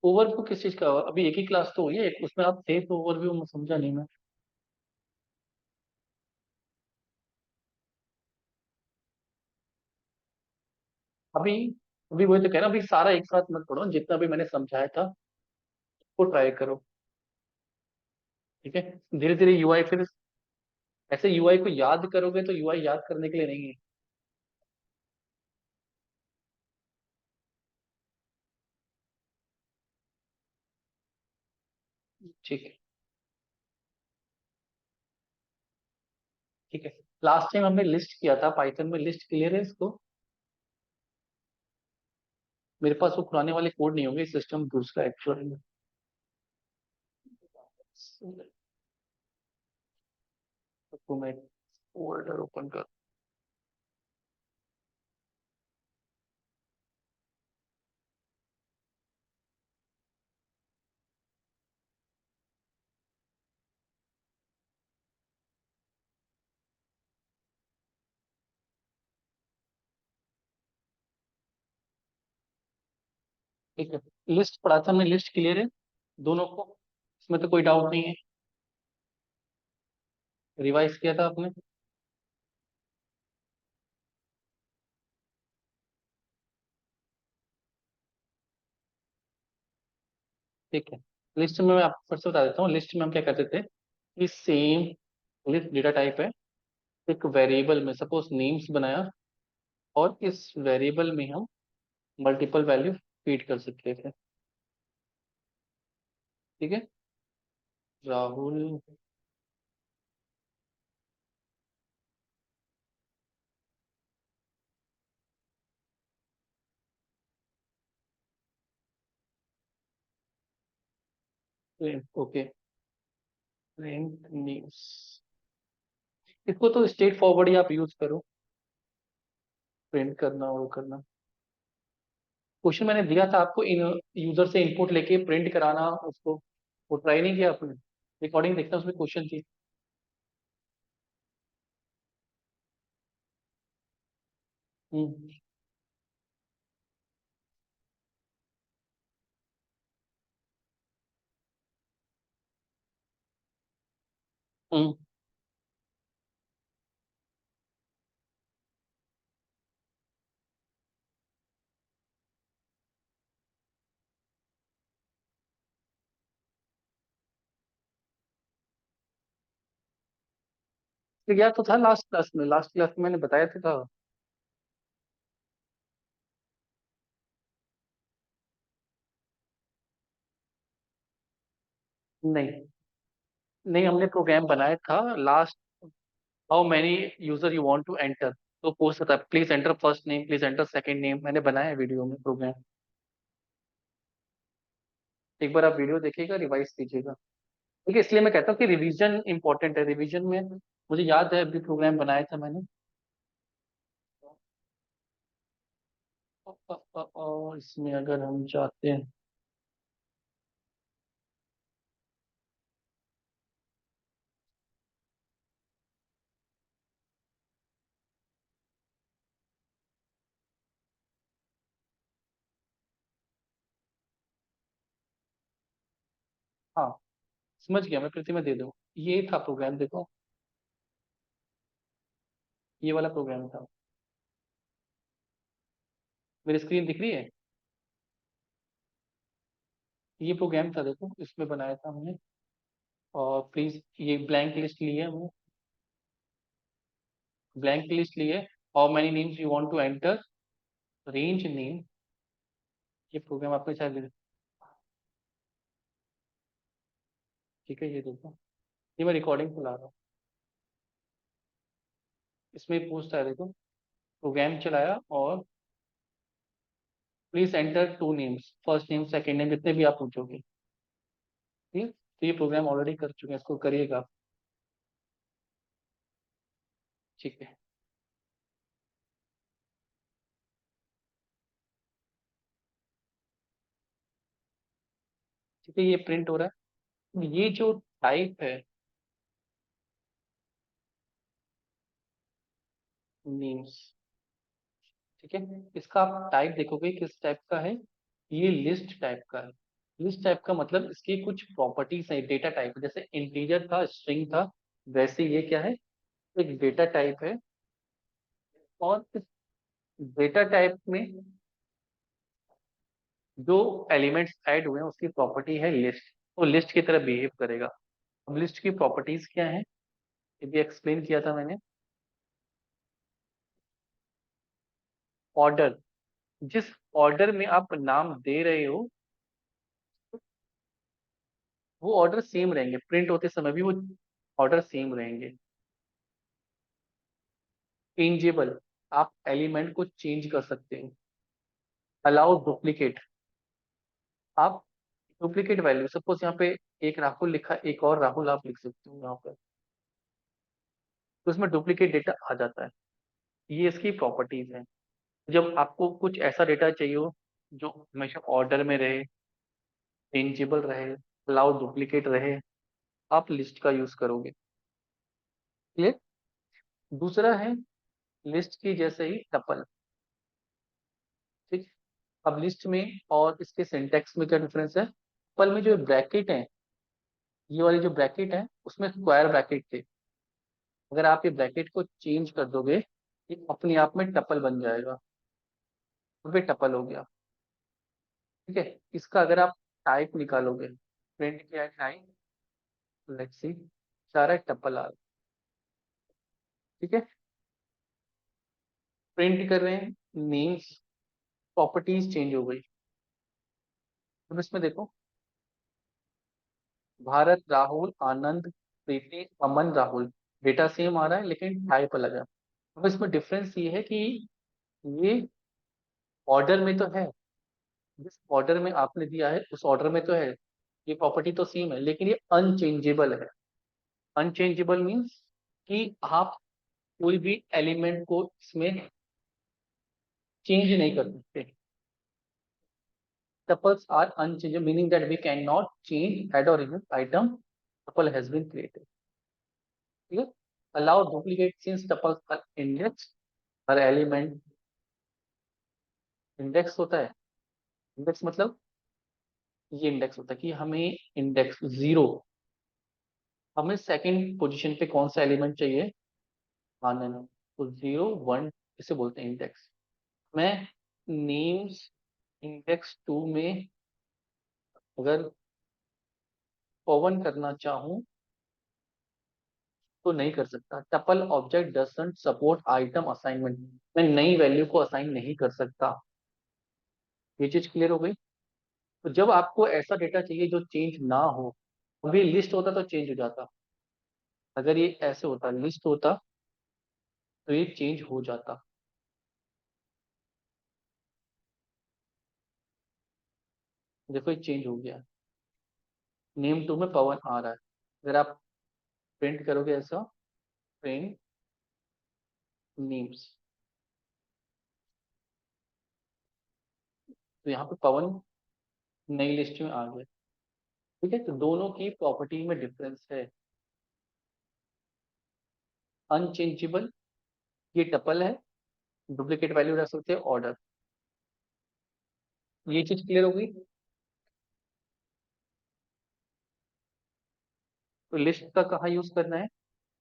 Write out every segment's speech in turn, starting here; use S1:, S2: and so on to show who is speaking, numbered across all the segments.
S1: Overview किस चीज का? अभी एक ही क्लास तो हुई है, उसमें आप थे तो ओवरव्यू में समझा नहीं मैं। अभी अभी वही तो कह रहा हूँ, अभी सारा एक साथ मत पढ़ो, जितना भी मैंने समझाया था वो ट्राई करो। ठीक है। धीरे धीरे यूआई फिर, ऐसे यूआई को याद करोगे तो यूआई याद करने के लिए नहीं है। ठीक है। ठीक है। लास्ट टाइम हमने लिस्ट किया था पाइथन में, लिस्ट क्लियर है इसको? मेरे पास वो पुराने वाले कोड नहीं होंगे, सिस्टम दूसरा एक्चुअल में। तो मैं फोल्डर ओपन कर। ठीक है। लिस्ट पढ़ा था हमने, लिस्ट क्लियर है दोनों को, इसमें तो कोई डाउट नहीं है। रिवाइज किया था आपने? ठीक है। लिस्ट में मैं आपको फिर से बता देता हूँ, लिस्ट में हम क्या करते थे कि सेम लिस्ट डेटा टाइप है, एक वेरिएबल में सपोज नेम्स बनाया, और इस वेरिएबल में हम मल्टीपल वैल्यू फीड कर सकते थे। ठीक है। राहुल। ओके। प्रिंट न्यूज, इसको तो स्ट्रेट फॉरवर्ड ही आप यूज करो, प्रिंट करना और वो करना। क्वेश्चन मैंने दिया था आपको, इन यूजर से इनपुट लेके प्रिंट कराना उसको, वो ट्राई नहीं किया आपने? रिकॉर्डिंग देखना, उसमें क्वेश्चन थी। हम्म। हम्म। तो गया तो था लास्ट क्लास में, लास्ट क्लास में मैंने बताया तो था। नहीं, नहीं हमने प्रोग्राम बनाया था last. How many user you want to enter, तो पूछ सकता है please enter first name, please enter second name, मैंने बनाया है वीडियो में प्रोग्राम। एक बार आप वीडियो देखिएगा, रिवाइज कीजिएगा। ठीक है, इसलिए मैं कहता हूँ कि रिवीजन इंपॉर्टेंट है, रिवीजन में मुझे याद है अभी प्रोग्राम बनाया था मैंने। और इसमें अगर हम जाते हैं, हाँ समझ गया मैं, प्रति में दे दूँ। ये था प्रोग्राम, देखो ये वाला प्रोग्राम था। मेरी स्क्रीन दिख रही है? ये प्रोग्राम था, देखो इसमें बनाया था हमने। और प्लीज ये ब्लैंक लिस्ट ली है हमने, ब्लैंक लिस्ट ली है। How many names you want to enter, range name. ये प्रोग्राम आपने शायद, ठीक है ये देखो, ये मैं रिकॉर्डिंग चला रहा हूँ। इसमें पूछता है देखो, प्रोग्राम चलाया और please enter two names, first name second name, जितने भी आप पूछोगे। ठीक है, तो ये प्रोग्राम ऑलरेडी कर चुके हैं, इसको करिएगा आप। ठीक है। ठीक है, ये प्रिंट हो रहा है। ये जो टाइप है नेम्स, ठीक है, इसका आप टाइप देखोगे किस टाइप का है, ये लिस्ट टाइप का है। लिस्ट टाइप का मतलब इसकी कुछ प्रॉपर्टीज है, डेटा टाइप, जैसे इंटीजर था, स्ट्रिंग था, वैसे ये क्या है, एक डेटा टाइप है। और इस डेटा टाइप में जो एलिमेंट्स ऐड हुए हैं उसकी प्रॉपर्टी है लिस्ट, तो लिस्ट की तरह बिहेव करेगा। अब लिस्ट की प्रॉपर्टीज क्या है, ये भी एक्सप्लेन किया था मैंने। ऑर्डर, जिस ऑर्डर में आप नाम दे रहे हो वो ऑर्डर सेम रहेंगे, प्रिंट होते समय भी वो ऑर्डर सेम रहेंगे। चेंजेबल, आप एलिमेंट को चेंज कर सकते हो। अलाउ डुप्लीकेट, आप डुप्लीकेट वैल्यू, सपोज यहाँ पे एक राहुल लिखा, एक और राहुल आप लिख सकते हो यहाँ पर, तो उसमें डुप्लीकेट डेटा आ जाता है। ये इसकी प्रॉपर्टीज है। जब आपको कुछ ऐसा डेटा चाहिए हो जो हमेशा ऑर्डर में रहे, चेंजेबल रहे, अलाउ डुप्लीकेट रहे, आप लिस्ट का यूज करोगे। क्लियर। दूसरा है लिस्ट की जैसे ही टपल। ठीक। अब लिस्ट में और इसके सिंटेक्स में क्या डिफरेंस है, टपल में जो ब्रैकेट है, ये वाली जो ब्रैकेट है उसमें स्क्वायर ब्रैकेट थे, अगर आप ये ब्रैकेट को चेंज कर दोगे ये अपने आप में टपल बन जाएगा, तो फिर टपल हो गया। ठीक है। इसका अगर आप टाइप निकालोगे, प्रिंट किया है टाइप, लेट्स सी, सारा टपल आ रहा है। ठीक है। प्रिंट कर रहे हैं, नेम्स, प्रॉपर्टीज चेंज हो गई। अब इसमें देखो, भारत, राहुल, आनंद, प्रीति, अमन, राहुल, डेटा सेम आ रहा है लेकिन टाइप अलग है। अब इसमें डिफरेंस ये है कि ये ऑर्डर में तो है, जिस ऑर्डर में आपने दिया है उस ऑर्डर में तो है, ये प्रॉपर्टी तो सेम है, लेकिन ये अनचेंजेबल है। अनचेंजेबल मीन्स कि आप कोई भी एलिमेंट को इसमें चेंज नहीं कर सकते। Tuples are unchangeable, meaning that we cannot change, add or remove item tuple has been created. ठीक है। Allow duplicate since tuples are indexed, her element index होता है। इंडेक्स मतलब ये इंडेक्स होता है कि हमें इंडेक्स जीरो, हमें सेकंड पोजीशन पे कौन सा एलिमेंट चाहिए, आनंद, तो जीरो वन, इसे बोलते हैं इंडेक्स। मैं नेम्स इंडेक्स टू में अगर पवन करना चाहूँ तो नहीं कर सकता। Tuple object doesn't support item assignment, मैं नई वैल्यू को असाइन नहीं कर सकता। ये चीज क्लियर हो गई। तो जब आपको ऐसा डेटा चाहिए जो चेंज ना हो, अभी लिस्ट होता तो चेंज हो जाता, अगर ये ऐसे होता लिस्ट होता तो ये चेंज हो जाता। देखो ये चेंज हो गया, नेम टू में पवन आ रहा है, अगर आप प्रिंट करोगे ऐसा, प्रिंट नेम्स, तो यहाँ पे पवन नई लिस्ट में आ गया। ठीक है। तो दोनों की प्रॉपर्टी में डिफरेंस है। अनचेंजेबल, ये टपल है, डुप्लीकेट वैल्यू रख सकते हैं, ऑर्डर। ये चीज क्लियर हो गई। तो लिस्ट का कहाँ यूज करना है,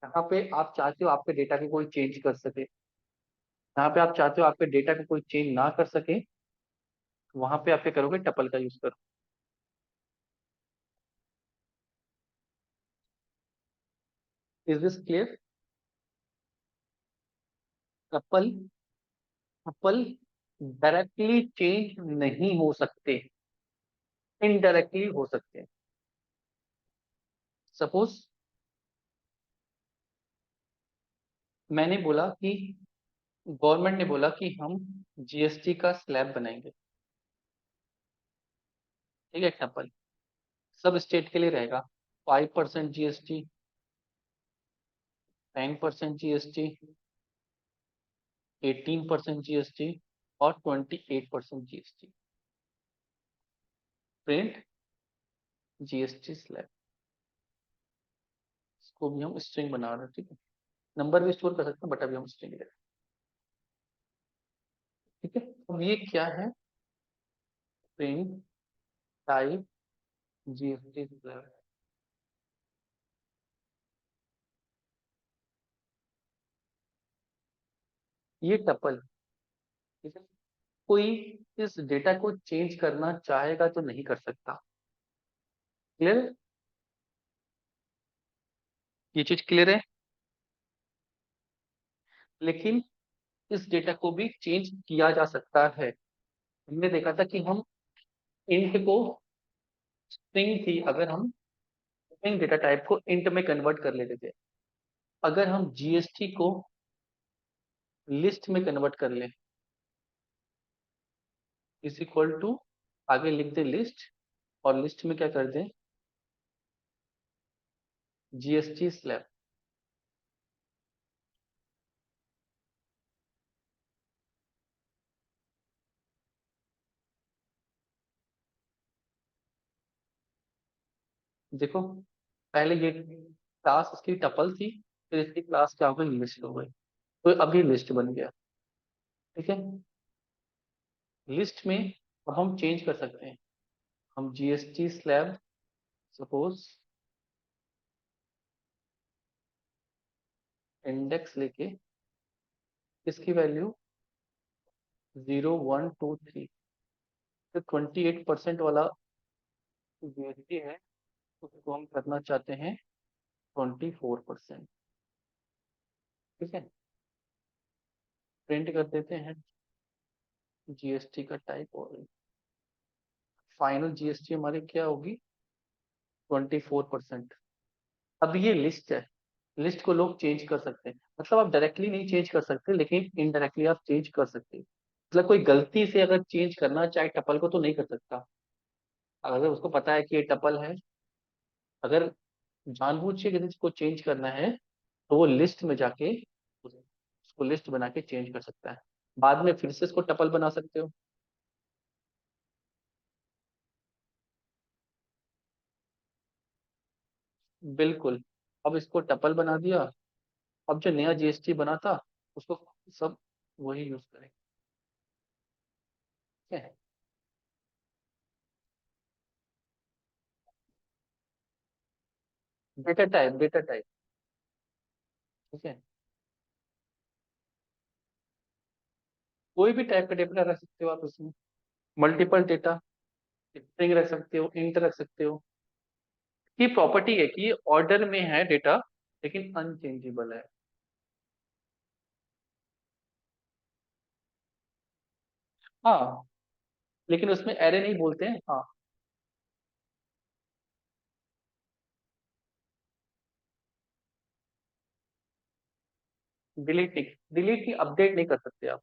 S1: यहाँ पे आप चाहते हो आपके डेटा के कोई चेंज कर सके, यहाँ पे आप चाहते हो आपके डेटा को कोई चेंज ना कर सके, वहां पे आप क्या करोगे, टपल का यूज करो। Is this clear. Tuple, tuple directly change नहीं हो सकते, इनडायरेक्टली हो सकते हैं। सपोज मैंने बोला कि गवर्नमेंट ने बोला कि हम जीएसटी का स्लैब बनाएंगे। ठीक है। टपल सब स्टेट के लिए रहेगा, 5% जीएसटी, 10% जीएसटी, 18% जीएसटी और 28% जीएसटी। प्रिंट जीएसटी स्लैब, इसको भी हम स्ट्रिंग बना रहे हैं। ठीक है। नंबर भी स्टोर कर सकते हैं बट अभी हम स्ट्रिंग ले रहे हैं। ठीक है। अब ये क्या है, प्रिंट टाइप जीएसटी, ये टपल, ठीक है। कोई इस डेटा को चेंज करना चाहेगा तो नहीं कर सकता। क्लियर? ये चीज क्लियर है। लेकिन इस डेटा को भी चेंज किया जा सकता है। हमने देखा था कि हम इंट को, स्ट्रिंग थी, अगर हम स्ट्रिंग डेटा टाइप को इंट में कन्वर्ट कर लेते थे। अगर हम जीएसटी को लिस्ट में कन्वर्ट कर ले, इज इक्वल टू, आगे लिख दे लिस्ट, और लिस्ट में क्या कर दे, जीएसटी स्लैब। देखो, पहले ये क्लास इसकी टपल थी, फिर इसकी क्लास क्या हो गई, लिस्ट हो गई। तो अभी लिस्ट बन गया, ठीक है। लिस्ट में अब हम चेंज कर सकते हैं। हम जीएसटी स्लैब, सपोज इंडेक्स लेके इसकी वैल्यू 0 1 2 3, तो 28% वाला जीएसटी है, उसको हम करना चाहते हैं 24%। ठीक है, प्रिंट कर देते हैं जीएसटी का टाइप, और फाइनल जीएसटी हमारी क्या होगी, 24%। अब ये लिस्ट है, लिस्ट को लोग चेंज कर सकते हैं, मतलब आप डायरेक्टली नहीं चेंज कर सकते, लेकिन इनडायरेक्टली आप चेंज कर सकते हैं। मतलब कोई गलती से अगर चेंज करना चाहे टपल को तो नहीं कर सकता। अगर उसको पता है कि ये टपल है, अगर जानबूझ के किसी को चेंज करना है, तो वो लिस्ट में जाके उसको लिस्ट बना के चेंज कर सकता है। बाद में फिर से इसको टपल बना सकते हो। बिल्कुल। अब इसको टपल बना दिया, अब जो नया जीएसटी बना था उसको सब वही यूज करेंगे। ठीक है। डेटा टाइप, डेटा टाइप, ठीक है। कोई भी टाइप का डेटा रख सकते हो आप उसमें, मल्टीपल डेटा, स्ट्रिंग रख सकते हो, इंट रख सकते हो। ये प्रॉपर्टी है कि ऑर्डर में है डेटा, लेकिन अनचेंजेबल है। हाँ, लेकिन उसमें एरे नहीं बोलते हैं, हाँ। डिलीट नहीं, डिलीट की अपडेट नहीं कर सकते आप।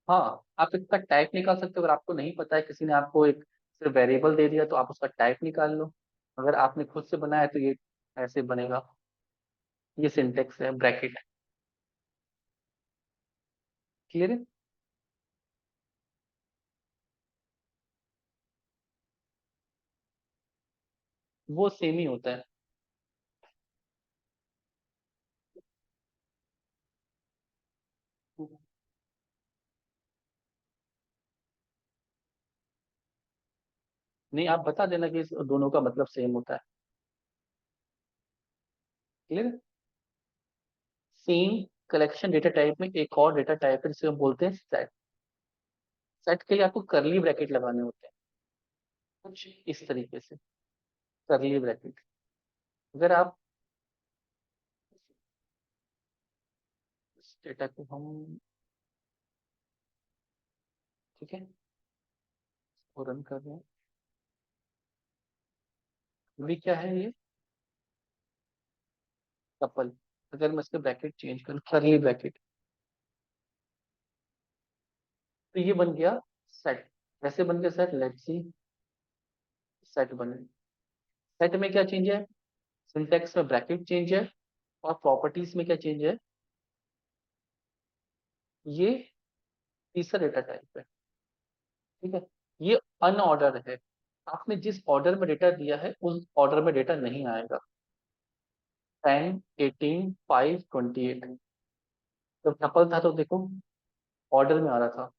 S1: हाँ, आप इसका टाइप निकाल सकते हो, अगर आपको नहीं पता है, किसी ने आपको एक सिर्फ वेरिएबल दे दिया, तो आप उसका टाइप निकाल लो। अगर आपने खुद से बनाया तो ये ऐसे बनेगा। ये सिंटेक्स है, ब्रैकेट। क्लियर है? वो सेम ही होता है। नहीं, आप बता देना कि इस दोनों का मतलब सेम होता है। क्लियर है? सेम कलेक्शन डेटा टाइप में एक और डेटा टाइप है जिसे हम बोलते हैं सेट। सेट के लिए आपको करली ब्रैकेट लगाने होते हैं, कुछ इस तरीके से, करली ब्रैकेट। अगर आप इस डेटा को हम, ठीक है, इसको रन कर रहे हैं, अभी क्या है ये, कपल। अगर मैं इसके ब्रैकेट चेंज करूँ करली ब्रैकेट, तो ये बन गया सेट। कैसे बन गया सेट, लेट्स सी। सेट बने, सेट में क्या चेंज है, सिंटेक्स में ब्रैकेट चेंज है, और प्रॉपर्टीज में क्या चेंज है, ये तीसरा डेटा टाइप है। ठीक है, ये अनऑर्डर है। आपने जिस ऑर्डर में डेटा दिया है उस ऑर्डर में डेटा नहीं आएगा। 10 18 5 28, जब टपल था तो देखो ऑर्डर में आ रहा था।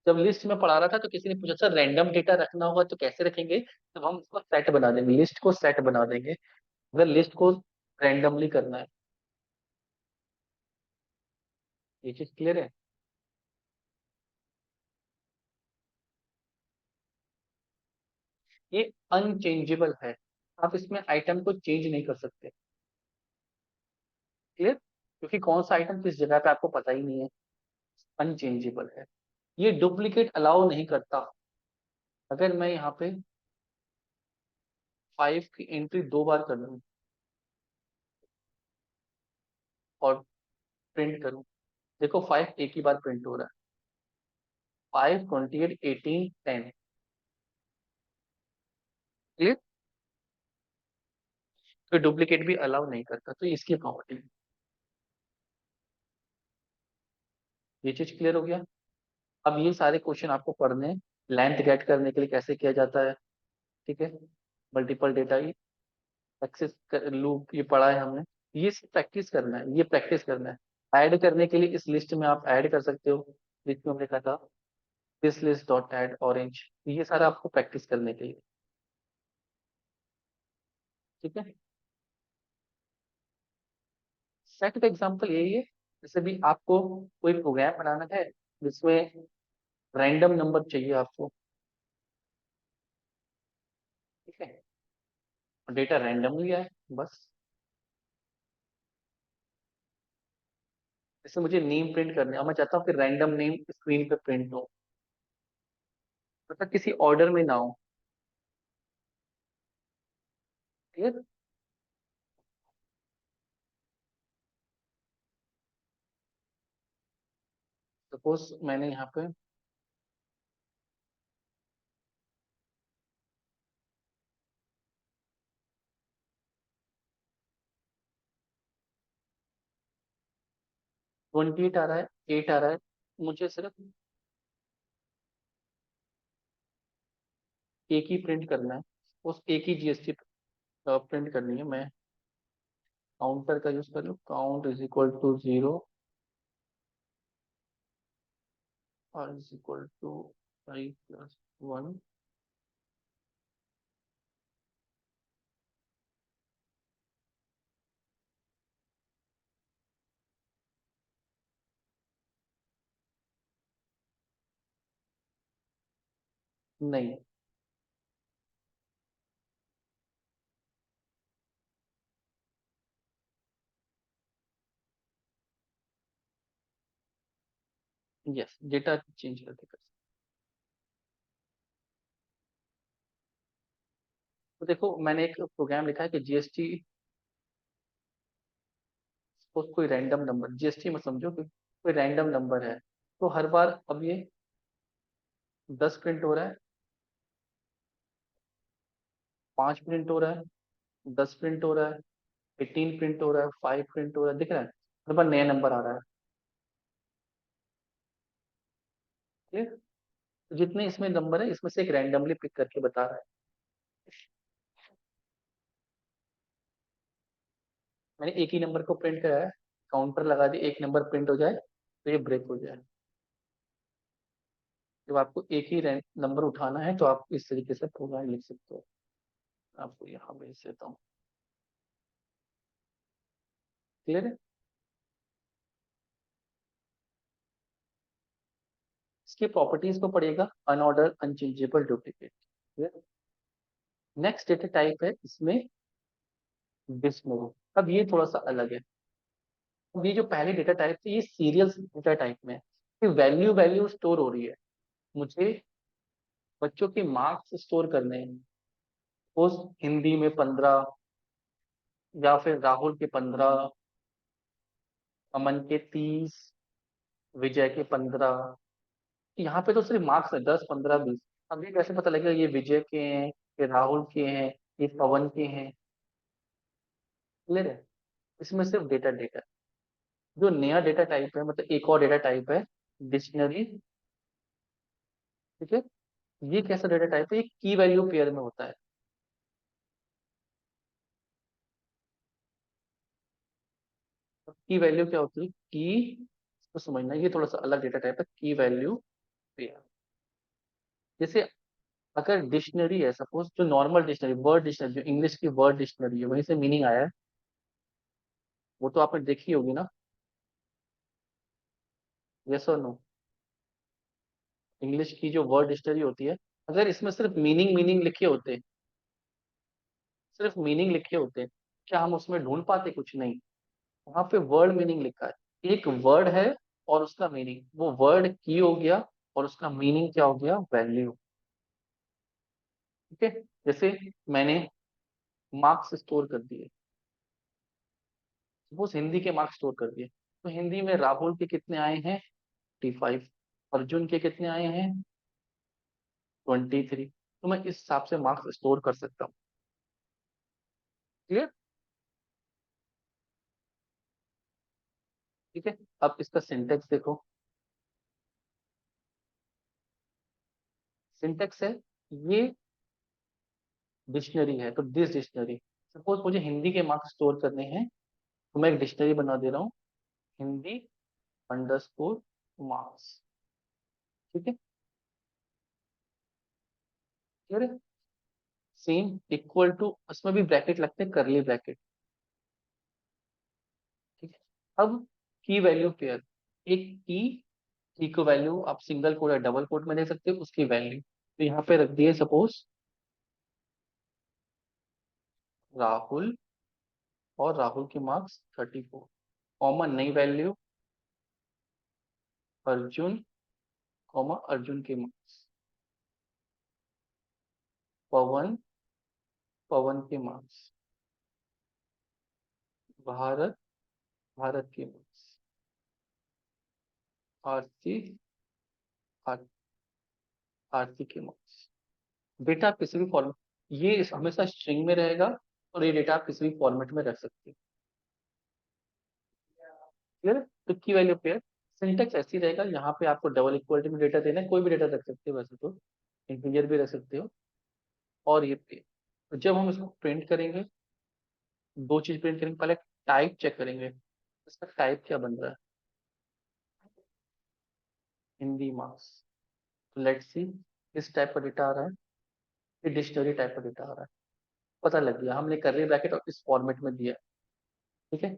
S1: जब लिस्ट में पढ़ा रहा था तो किसी ने पूछा सर रैंडम डेटा रखना होगा तो कैसे रखेंगे, तब हम उसको सेट बना देंगे, लिस्ट को सेट बना देंगे, अगर लिस्ट को रैंडमली करना है। ये चीज क्लियर है। ये अनचेंजेबल है, आप इसमें आइटम को चेंज नहीं कर सकते। क्लियर, क्योंकि कौन सा आइटम किस जगह पे आपको पता ही नहीं है, अनचेंजेबल है। ये डुप्लीकेट अलाउ नहीं करता। अगर मैं यहाँ पे 5 की एंट्री 2 बार कर लूँ और प्रिंट करूँ, देखो 5 एक ही बार प्रिंट हो रहा है, 5, 28, 18, 10। क्लियर, तो डुप्लीकेट भी अलाउ नहीं करता, तो इसकी प्रॉपर्टी। ये चीज क्लियर हो गया। अब ये सारे क्वेश्चन आपको पढ़ने हैं, लेंथ गेट करने के लिए कैसे किया जाता है, ठीक है, मल्टीपल डेटा एक्सेस लूप ये पढ़ा है हमने। ये प्रैक्टिस करना है, ये प्रैक्टिस करना है। ऐड करने के लिए इस लिस्ट में आप ऐड कर सकते हो, लिस्ट में हमने कहा था this list dot add orange, ये सारा आपको प्रैक्टिस करने के लिए, ठीक है। सेट का एग्जांपल यही है, जैसे भी आपको कोई प्रोग्राम बनाना है जिसमें रैंडम नंबर चाहिए आपको, ठीक है, डेटा रैंडमली आए बस। जैसे मुझे नेम प्रिंट करने है और मैं चाहता हूँ कि रैंडम नेम स्क्रीन पे प्रिंट हो, मतलब किसी ऑर्डर में ना हो। क्लियर, सपोज मैंने यहाँ पे 28 आ रहा है, 8 आ रहा है, मुझे सिर्फ एक ही प्रिंट करना है, उस एक ही जीएसटी प्रिंट करनी है। मैं काउंटर का यूज कर लूँ, काउंट इज इक्वल टू 0 और इज इक्वल टू 5 + 1। नहीं, यस डेटा चेंज करके कर सकते। तो देखो मैंने एक प्रोग्राम लिखा है कि जीएसटी, कोई रैंडम नंबर, जीएसटी में समझो कि कोई रैंडम नंबर है, तो हर बार अब ये 10 प्रिंट हो रहा है, 5 प्रिंट हो रहा है, 10 प्रिंट हो रहा है, 18 प्रिंट हो रहा है, 5 प्रिंट हो रहा है, दिख रहा है, हर बार नया नंबर आ रहा है। क्लियर, तो जितने इसमें नंबर है इसमें से एक रैंडमली पिक करके बता रहा है। मैंने एक ही नंबर को प्रिंट कराया है, काउंटर लगा दिया, एक नंबर प्रिंट हो जाए तो ये ब्रेक हो जाए। जब आपको एक ही नंबर उठाना है तो आप इस तरीके से प्रोग्राम लिख सकते हो। आपको यहाँ भेज देता हूँ। क्लियर है। इसकी प्रॉपर्टीज को पढ़िएगा, unordered, unchangeable, duplicate. Clear. Next data type है इसमें डिक्शनरी। अब ये थोड़ा सा अलग है। अब ये जो पहले डेटा टाइप थी ये सीरियल डेटा टाइप में है, वैल्यू वैल्यू स्टोर हो रही है, मुझे बच्चों के मार्क्स स्टोर करने हैं। उस हिंदी में 15, या फिर राहुल के 15, अमन के 30, विजय के 15। यहाँ पे तो सिर्फ मार्क्स है 10, 15, 20। अब ये कैसे पता लगेगा ये विजय के हैं, ये राहुल के हैं, ये पवन के हैं। क्लियर है। इसमें सिर्फ डेटा डेटा। जो नया डेटा टाइप है, मतलब एक और डेटा टाइप है डिक्शनरी, ठीक है। ये कैसा डेटा टाइप है, ये की वैल्यू पेयर में होता है। की वैल्यू क्या होती है, की तो समझना ये थोड़ा सा अलग डेटा टाइप है की वैल्यू पेयर। जैसे अगर डिक्शनरी है सपोज, जो नॉर्मल डिक्शनरी वर्ड डिक्शनरी जो इंग्लिश की वर्ड डिक्शनरी है वहीं से मीनिंग आया है, वो तो आपने देखी होगी ना, यस और नो। इंग्लिश की जो वर्ड डिक्शनरी होती है, अगर इसमें सिर्फ मीनिंग मीनिंग लिखे होते, सिर्फ मीनिंग लिखे होते, क्या हम उसमें ढूंढ पाते? कुछ नहीं। वहां पे वर्ड मीनिंग लिखा है, एक वर्ड है और उसका मीनिंग, वो वर्ड की हो गया और उसका मीनिंग क्या हो गया? वैल्यू। ठीक है। जैसे मैंने मार्क्स स्टोर कर दिए, सपोज हिंदी के मार्क्स स्टोर कर दिए, तो हिंदी में राहुल के कितने आए हैं? 25। अर्जुन के कितने आए हैं? 23। तो मैं इस हिसाब से मार्क्स स्टोर कर सकता हूँ। क्लियर? ठीक है। अब इसका सिंटेक्स देखो। सिंटेक्स है, ये डिक्शनरी है तो दिस डिक्शनरी, सपोज मुझे हिंदी के मार्क्स स्टोर करने हैं, तो मैं एक डिक्शनरी बना दे रहा हूँ, हिंदी अंडरस्कोर मार्क्स। ठीक है। क्लियर है? सेम इक्वल टू, उसमें भी ब्रैकेट लगते हैं, करली ब्रैकेट। ठीक है। अब की वैल्यू पेयर, एक की को वैल्यू आप सिंगल कोट या डबल कोट में दे सकते हो, उसकी वैल्यू तो यहाँ पे रख दिए सपोज राहुल, और राहुल के मार्क्स 34। कॉमन नई वैल्यू अर्जुन, कॉमा अर्जुन के मार्क्स, पवन, पवन के मार्क्स, भारत, भारत के मार्क्स, आरती, आर- आरती के मार्क्स। डेटा आप किसी भी फॉर्मेट, ये हमेशा स्ट्रिंग में रहेगा, और ये डेटा आप किसी भी फॉर्मेट में रख सकते हैं। क्लियर है? तो की वैल्यू पेयर सिंटेक्स ऐसी रहेगा, यहाँ पे आपको डबल इक्वलिटी में डेटा देना है, कोई भी डेटा रख सकते हो वैसे तो, इंटीजर भी रख सकते हो, और ये पेयर। तो जब हम इसको प्रिंट करेंगे, दो चीज प्रिंट करेंगे, पहले टाइप चेक करेंगे, इसका टाइप क्या बन रहा है? हिंदी मार्क्स। लेट्स सी, किस टाइप का डेटा आ रहा है? ये डिक्शनरी टाइप का डेटा आ रहा है। पता लग गया, हमने करली ब्रैकेट और इस फॉर्मेट में दिया। ठीक है।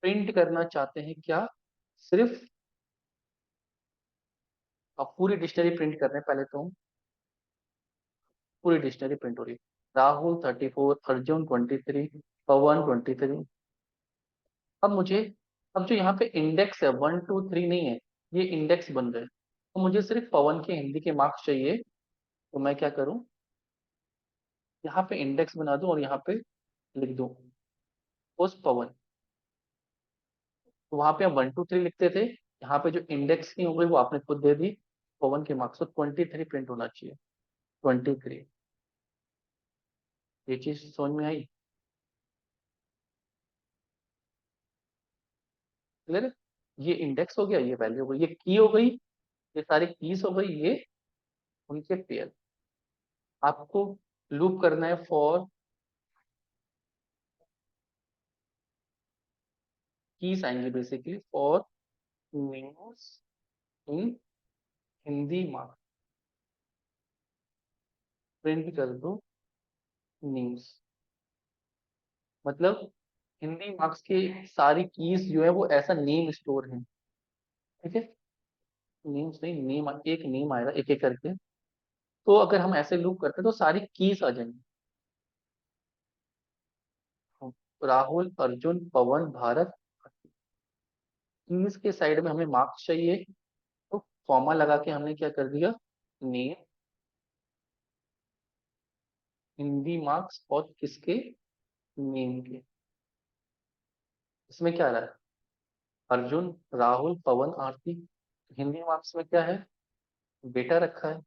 S1: प्रिंट करना चाहते हैं क्या? सिर्फ, अब पूरी डिक्शनरी प्रिंट कर रहे हैं पहले तो हम, पूरी डिक्शनरी प्रिंट हो रही है। राहुल 34, अर्जुन 23, पवन 23। अब मुझे, अब जो यहाँ पे इंडेक्स है 1 2 3 नहीं है, ये इंडेक्स बन गए, तो मुझे सिर्फ पवन के हिंदी के मार्क्स चाहिए। तो मैं क्या करूँ, यहाँ पे इंडेक्स बना दूं और यहाँ पे लिख दूं उस पवन। तो वहां पे हम 1 2 3 लिखते थे, यहाँ पे जो इंडेक्स की हो गई वो आपने खुद दे दी, पवन के मार्क्स, तो 23 प्रिंट होना चाहिए। 23। ये चीज समझ में आई? क्लियर है? ये इंडेक्स हो गया, ये वैल्यू हो गई, ये की हो गई, ये सारी कीज हो गई, ये उनके पेयर। आपको लूप करना है फॉर कीज आएंगे basically, for means in Hindi marks, print कर दो न्यूज, मतलब हिंदी मार्क्स की सारी कीज जो है वो ऐसा नेम स्टोर है। ठीक है। नेम्स नहीं, नेम, एक नेम आएगा एक एक करके, तो अगर हम ऐसे लूप करते हैं तो सारी कीज आ जाएंगी। राहुल, अर्जुन, पवन, भारत, कीज के साइड में हमें मार्क्स चाहिए, तो कॉमा लगा के हमने क्या कर दिया, नेम, हिंदी मार्क्स, और किसके, नेम के। इसमें क्या आ रहा है? अर्जुन, राहुल, पवन, आरती। हिंदी मार्क्स में क्या है? डेटा रखा है,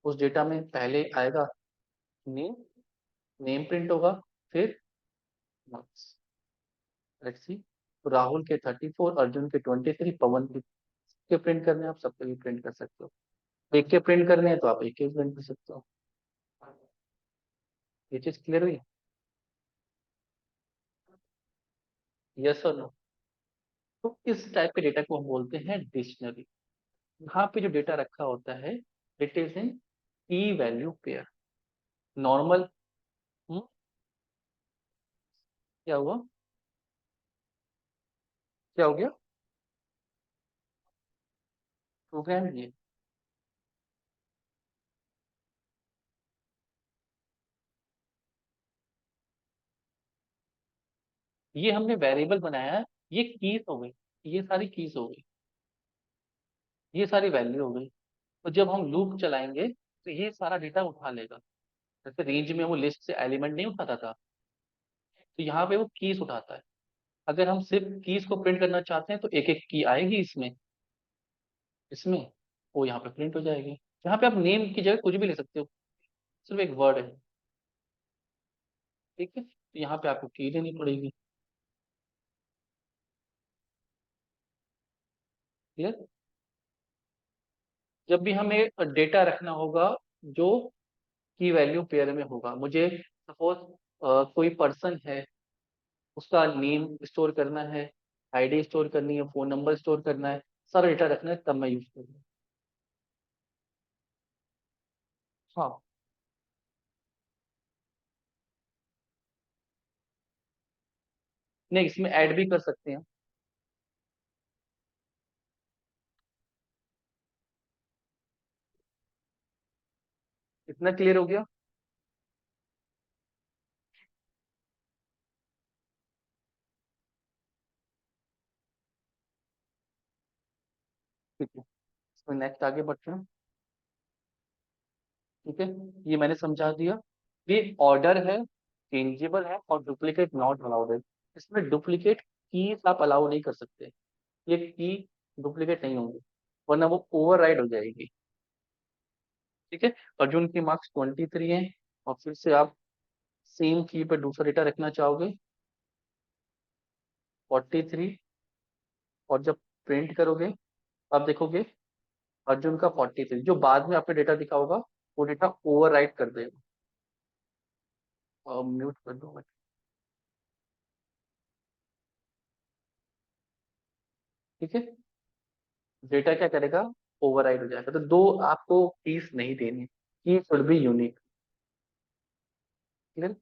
S1: उस डेटा में पहले आएगा नेम, नेम प्रिंट होगा, फिर मार्क्स। लेट्स सी, तो राहुल के 34, अर्जुन के 23, पवन के प्रिंट करने हैं, आप सबके भी प्रिंट कर सकते हो। एक के प्रिंट करने हैं तो आप एक के प्रिंट कर सकते हो। ये चीज क्लियर हुई? यस और नो? तो इस टाइप के डेटा को हम बोलते हैं डिक्शनरी। यहाँ पे जो डेटा रखा होता है इट इज इन की वैल्यू पेयर। नॉर्मल। क्या हुआ? क्या हो गया? प्रोग्राम ये ये हमने वेरिएबल बनाया है। ये कीज हो गई, ये सारी कीज हो गई, ये सारी वैल्यू हो गई। तो जब हम लूप चलाएंगे तो ये सारा डेटा उठा लेगा। जैसे रेंज में वो लिस्ट से एलिमेंट नहीं उठाता था, तो यहाँ पे वो कीज उठाता है। अगर हम सिर्फ कीज को प्रिंट करना चाहते हैं तो एक एक की आएगी इसमें, इसमें वो यहाँ पे प्रिंट हो जाएगी। यहाँ पे आप नेम की जगह कुछ भी ले सकते हो, सिर्फ एक वर्ड है। ठीक है, तो यहाँ पे आपको की देनी पड़ेगी। क्लियर? जब भी हमें डेटा रखना होगा जो की वैल्यू पेयर में होगा, मुझे सपोज कोई पर्सन है, उसका नेम स्टोर करना है, आईडी स्टोर करनी है, फोन नंबर स्टोर करना है, सारा डेटा रखना है, तब मैं यूज करूँगा। हाँ। नहीं, इसमें ऐड भी कर सकते हैं। इतना क्लियर हो गया? ठीक है, इसमें नेक्स्ट आगे बढ़ते हैं। ठीक है, ये मैंने समझा दिया। ये ऑर्डर है, चेंजेबल है और डुप्लीकेट नॉट अलाउड है। इसमें डुप्लीकेट कीज आप अलाउ नहीं कर सकते। ये की डुप्लीकेट नहीं होंगी, वरना वो ओवरराइड हो जाएगी। ठीक है, अर्जुन की मार्क्स 23 है, और फिर से आप सेम की पे दूसरा डेटा रखना चाहोगे, 43। और जब प्रिंट करोगे आप देखोगे अर्जुन का 43, जो बाद में आपने डेटा दिखा होगा वो डेटा ओवरराइट कर देगा। म्यूट कर दो मैं। ठीक है, डेटा क्या करेगा, ओवरराइड हो जाएगा। तो दो आपको कीज नहीं देनी, की शुड बी यूनिक। क्लियर?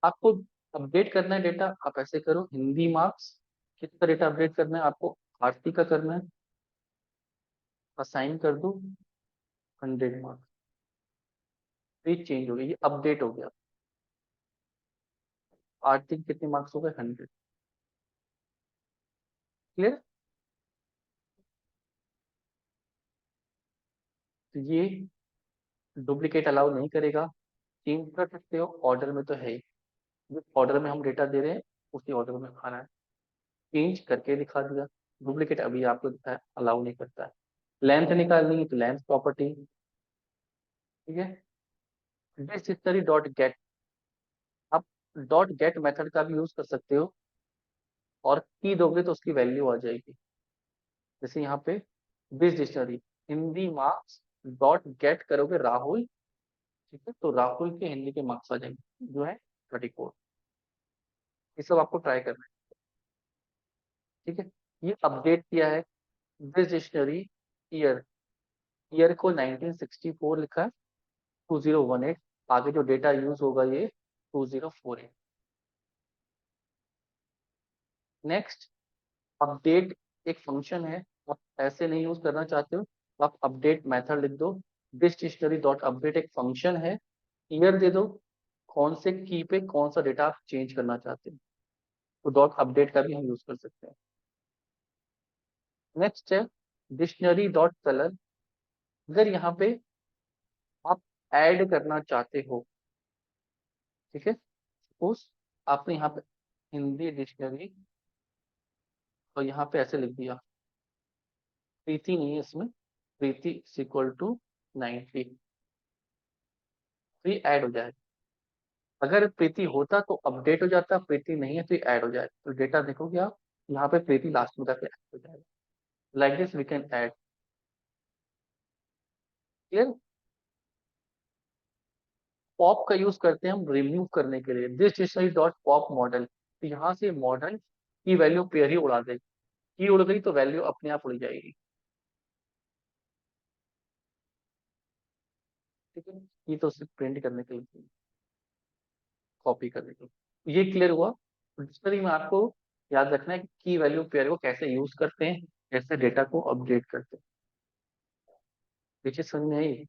S1: आपको अपडेट करना है डेटा, आप ऐसे करो, हिंदी मार्क्स कितना डेटा अपडेट करना है आपको, आरती का करना है, असाइन कर दो 100 मार्क्स। ये चेंज हो गया, ये अपडेट हो गया। आरती के कितने मार्क्स हो गए, 100। क्लियर? तो ये डुप्लीकेट अलाउ नहीं करेगा। चेंज कर सकते हो, ऑर्डर में तो है ही, जिस ऑर्डर में हम डेटा दे रहे हैं उसी ऑर्डर में खाना है। चेंज करके दिखा दिया। डुप्लीकेट अभी आपको दिखा है, अलाउ नहीं करता है। लेंथ निकालनी है तो लेंथ प्रॉपर्टी। ठीक है, दिस हिस्ट्री डॉट गेट, आप डॉट गेट मेथड का भी यूज कर सकते हो, और की दोगे तो उसकी वैल्यू आ जाएगी। जैसे यहाँ पे this dictionary Hindi marks dot gate करोगे राहुल। ठीक है, तो राहुल के हिंदी के मार्क्स आ जाएंगे जो है 34। ये सब आपको ट्राई करना है। ठीक है, ये अपडेट किया है। दिस डिक्शनरी ईयर, ईयर को 1964 लिखा है, 2018। आगे जो डेटा यूज होगा ये 2048। नेक्स्ट, अपडेट एक फंक्शन है। आप ऐसे नहीं यूज करना चाहते हो तो आप अपडेट मेथड लिख दो। दिस डिक्शनरी डॉट अपडेट एक फंक्शन है। ईयर दे दो, कौन से की पे कौन सा डेटा आप चेंज करना चाहते हैं, तो डॉट अपडेट का भी हम यूज कर सकते हैं। नेक्स्ट है डिक्शनरी डॉट कलर। अगर यहाँ पे आप ऐड करना चाहते हो, ठीक है, सपोज आपने यहाँ पे हिंदी डिक्शनरी, और यहाँ पे ऐसे लिख दिया, प्रीति नहीं है इसमें, प्रीति इक्वल टू 90, तो ये ऐड हो जाएगा। अगर प्रीति होता तो अपडेट हो जाता, प्रीति नहीं है तो ये ऐड हो जाएगा। तो डेटा देखोगे आप, यहाँ पे प्रीति लास्ट में जाके ऐड हो जाएगा। Like this we can add. Clear? Pop का यूज करते हैं हम रिमूव करने के लिए, this dictionary dot pop model, तो यहाँ से मॉडल की वैल्यू पेयर ही उड़ा देगा। की उड़ गई तो वैल्यू अपने आप उड़ जाएगी। ठीक है, ये तो सिर्फ प्रिंट करने के लिए, कॉपी करने के लिए। ये क्लियर हुआ। डिक्शनरी में आपको याद रखना है कि की वैल्यू पेयर को कैसे यूज करते हैं, कैसे डेटा को अपडेट करते हैं। पीछे समझ में आई?